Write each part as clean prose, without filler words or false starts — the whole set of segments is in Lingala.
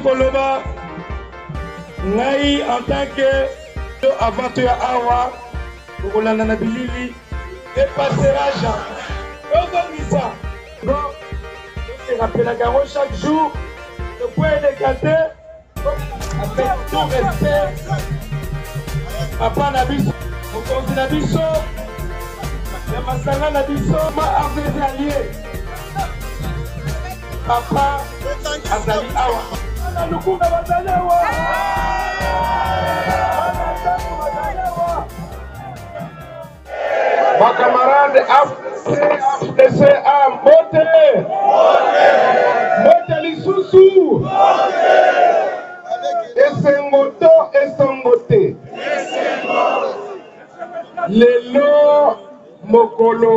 Koloba ngai en tant que aventure awa kolanda na bilili et passerage ozongisa bon se rappelle garo chaque jour le point décanté avec tout respect papa na biso mokonzi na biso ya masanga na biso ma armée allié papa azali awa na lukunga bazalewa ma camarade FDC a mbote mbote lisusu esengoto esongote lelo mokolo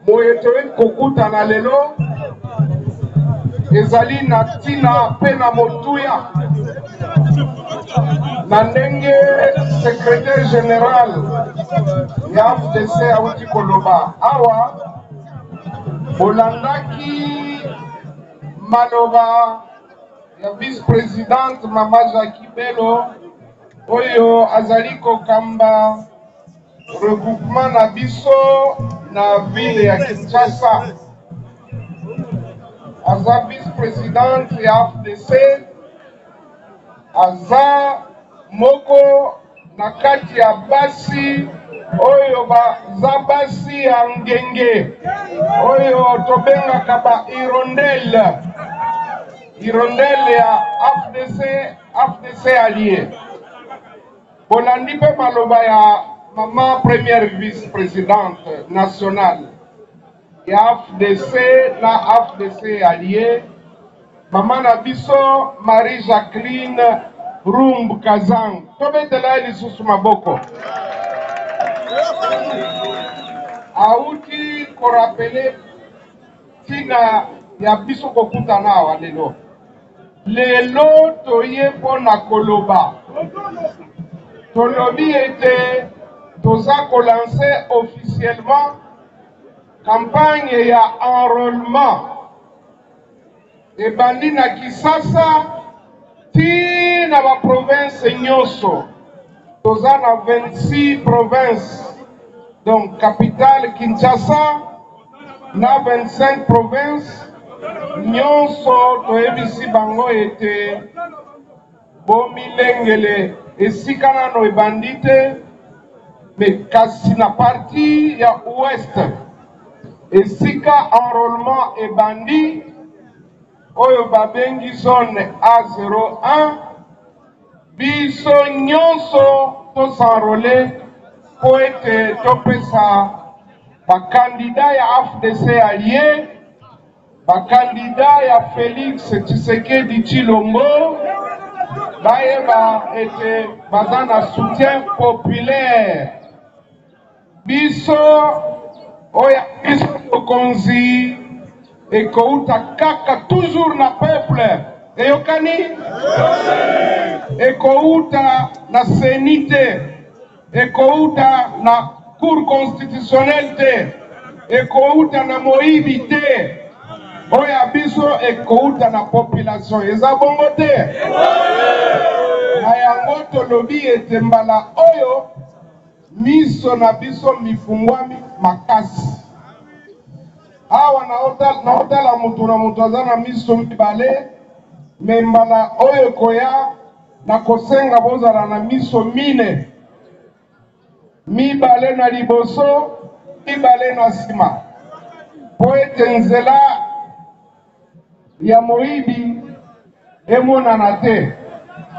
moyetoyi kokutana lelo ezali na ntina pe na motuya na ndenge secrétaire général ya FDC auti koloba awa bolandaki maloba ya vice-présidente Mama Jackie Bello oyo azali kokamba regroupement na biso na ville ya Kinshasa. Aza vice-présidente ya FDC aza moko na kati ya basi oyo baza basi ya ngenge oyo tobengaka ba hirondelle ya FDC allié. Bolandi pe maloba ya mama première vice-présidente nationale ya FDC na FDC allié, mama na biso Marie Jacqueline Rumb Kazang. Tobetela lisusu maboko. Auti korapele tina ya biso kokutana awa lelo. Lelo toye pona koloba. Tolobi ete toza kolancer officiellement campagne ya enrôlement ebandi na Kisasa ti na ba province nyonso. Toza na 26 provinces, donc capitale Kinshasa na 25 provinces nyonso toyebisi bango ete bomilengele esika nano ebandi te, me kasi na parti ya ouest esika enrôlement ebandi oyo babengi zone A01 biso nyonso tosenrôle po ete topesa bakandida ya FDC allié, bakandida ya Félix Tshisekedi Tshilombo bayeba ete baza na soutien populaire. Biso oya biso mokonzi ekouta kaka toujours na peuple eyokani ekouta na senite ekouta na cour constitutionnelle te ekouta na moyibi te oya biso ekouta na population eza bongo te na yango tolobi ete mbala oyo miso na biso mifungwami makasi awa na otala mutu na mutu aza na miso mibale me mbala oyo koya na kosenga bozala na miso mine, mibale na liboso mibale na nsima po ete nzela ya moyibi emonana te,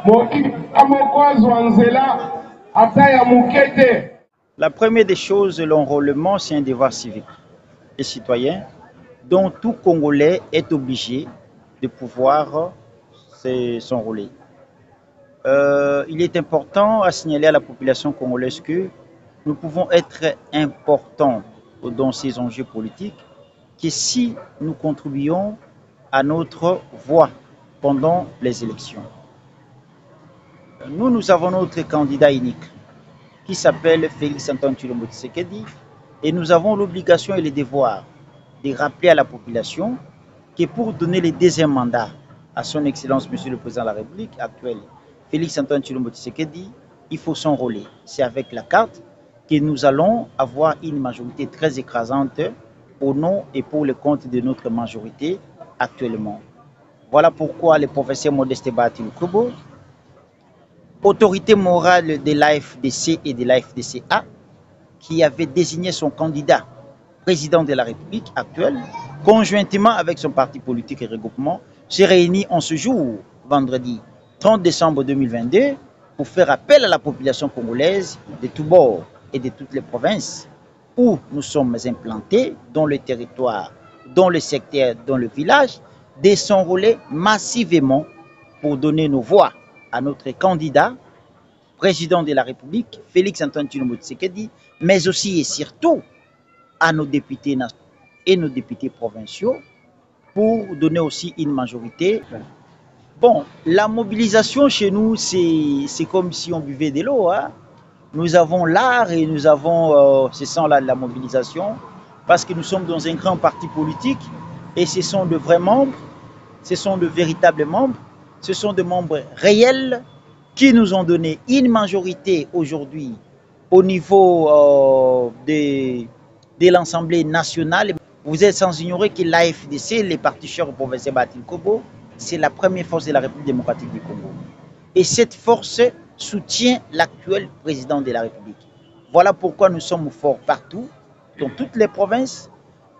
moyibi amoko azwa nzela ata ya muke te. La première des choses, l'enrôlement, c'est un devoir civique et citoyen dont tout Congolais est obligé de pouvoir s'enrôler. Il est important à signaler à la population congolaise que nous pouvons être importants dans ces enjeux politiques que si nous contribuons à notre voix pendant les élections. Nous avons notre candidat unique qui s'appelle Félix Antoine Tshilombo Tshisekedi et nous avons l'obligation et le devoir de rappeler à la population que pour donner le deuxième mandat à son Excellence Monsieur le Président de la République actuelle, Félix Antoine Tshilombo Tshisekedi, il faut s'enrôler. C'est avec la carte que nous allons avoir une majorité très écrasante au nom et pour le compte de notre majorité actuellement. Voilà pourquoi le professeur Modeste Bahatini Kobo, autorité morale de l'AFDC et de l'AFDCA, qui avait désigné son candidat président de la République actuelle, conjointement avec son parti politique et regroupement, s'est réuni en ce jour, vendredi 30 décembre 2022, pour faire appel à la population congolaise de tous bords et de toutes les provinces où nous sommes implantés, dans le territoire, dans le secteur, dans le village, de s'enrôler massivement pour donner nos voix à notre candidat, président de la République, Félix-Antoine Tshilombo Tshisekedi, mais aussi et surtout à nos députés nationaux et nos députés provinciaux pour donner aussi une majorité. Bon, la mobilisation chez nous, c'est comme si on buvait de l'eau. Hein. Nous avons l'art et nous avons ce sens-là de la mobilisation parce que nous sommes dans un grand parti politique et ce sont de vrais membres, ce sont de véritables membres, ce sont des membres réels qui nous ont donné une majorité aujourd'hui au niveau de l'Assemblée nationale. Vous êtes sans ignorer que l'AFDC, les partis chers au professeur Batil Kobo, c'est la première force de la République démocratique du Congo. Et cette force soutient l'actuel président de la République. Voilà pourquoi nous sommes forts partout, dans toutes les provinces.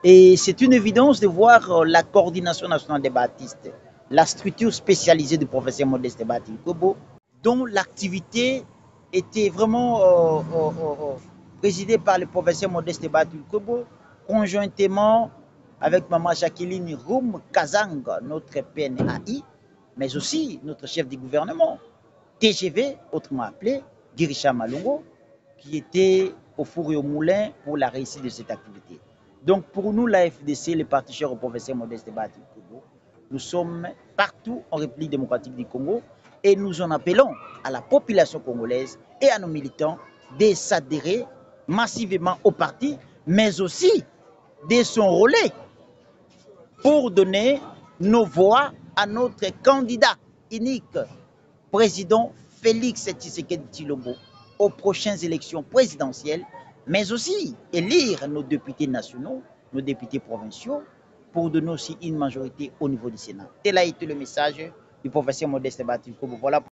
Et c'est une évidence de voir la coordination nationale des baptistes, la structure spécialisée du professeur Modeste Batil Kobo, dont l'activité était vraiment présidée par le professeur Modeste Batil Kobo, conjointement avec Maman Jacqueline Roum Kazang, notre PNAI, mais aussi notre chef du gouvernement, TGV, autrement appelé Girisha Malongo, qui était au four et au moulin pour la réussite de cette activité. Donc pour nous, la FDC, les partis chers au professeur Modeste Batil Kobo, nous sommes partout en République démocratique du Congo et nous en appelons à la population congolaise et à nos militants de s'adhérer massivement au parti, mais aussi de s'enrôler pour donner nos voix à notre candidat unique, président Félix Tshisekedi Tshilombo, aux prochaines élections présidentielles, mais aussi élire nos députés nationaux, nos députés provinciaux, pour donner aussi une majorité au niveau du Sénat. Tel a été le message du professeur Modeste Batil Kobo. Voilà.